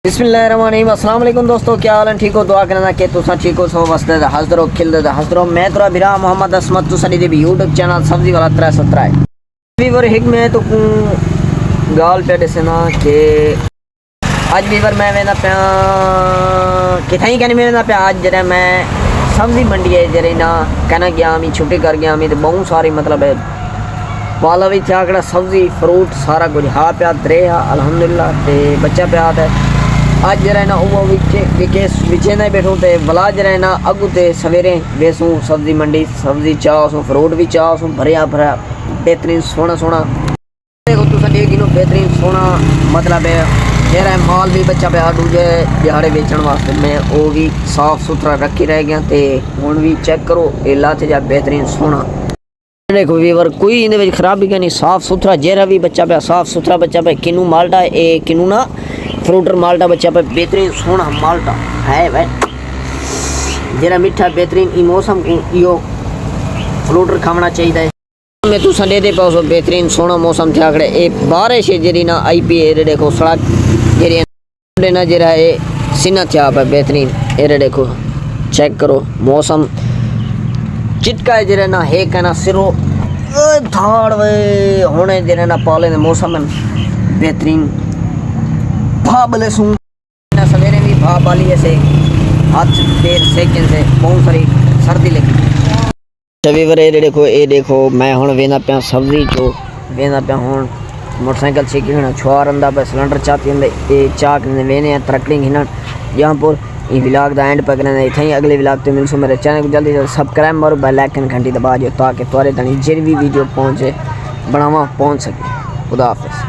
बिस्मिल्लाहिर्रहमानिर्रहीम। अस्सलाम वालेकुम दोस्तों, क्या हाल है? ठीक हो? दुआ करना कि तुसा ठीक हो, सो वस्ते हज़रो खिलदे हज़रो। मैं तेरा बिरा मोहम्मद असमत तुसरी दे भी यूट्यूब चैनल सब्जी वाला 317 है। वीवर हिक में तो गाल पे देना कि आज वीवर मैं वेना पे किथे ही कहनी वेना पे आज जरा मैं सब्जी मंडी है जरे ना कहना गया मैं छुट्टी कर गया मैं तो बहुत सारी मतलब है वाला भी क्या कड़ा सब्जी फ्रूट सारा कुछ हा पे दरे हा अल्हम्दुलिल्लाह ते बच्चा पे आता है। आज जरा ना वो विचे ना बैठूँ तो बला जरा ना अगू तो सवेरे बेसूँ सब्जी मंडी सब्जी चाह सूँ फ्रूट भी चाह सूँ भरिया भरा बेहतरीन सोना सोना देखो तुम देख गिनो बेहतरीन सोना मतलब है जरा माल भी बच्चा पे दूजे दिहाड़े बेचने वास्ते मैं वो भी साफ सुथरा रखी रह गया तो हूँ भी चेक करो ये लाते जा बेहतरीन सोना देखो वीवर कोई इन खराबी का नहीं साफ सुथरा जरा भी बच्चा पे साफ सुथरा बच्चा पे किनू माल्टा ए किनू ना फ्रूटर माल्टा बच्चा पे बेहतरीन सोना माल्टा है भाई जरा मीठा बेहतरीन ई मौसम यो फ्रूटर खाना चाहिए मैं तू संडे दे पाओ बेहतरीन सोना मौसम थे आकड़े ए बारिश है जरी ना आई पी ए देखो सड़क जरी ना जरा ए सीना था पे बेहतरीन ए देखो चेक करो मौसम चिटका है जरा ना है कहना सिरो थाड़ वे होने जरा ना पाले मौसम बेहतरीन भाबले सूं सवेरे भी भाप वाली ऐसे हाथ देर सेकंड से बहुत सारी सर्दी लगी वीवर ये देखो मैं हूँ वेंदा पिया सब्जी चो वेंदा पिया हूँ मोटरसाइकिल सीखी हिना छुआर अंदा पे सिलेंडर चाहती ये चाक वेने तरकड़ी हिना जहाँपुर ये व्लॉग का एंड पकड़ना इतना ही अगले व्लॉग तो मिलूँ मेरे चैनल को जल्दी जल्दी सब्सक्राइब मारो बेल आइकन घंटी दबा दो ताकि तुम्हारे तक जो भी वीडियो पहुँचे बनावा पहुँच सके। खुदा हाफिज़।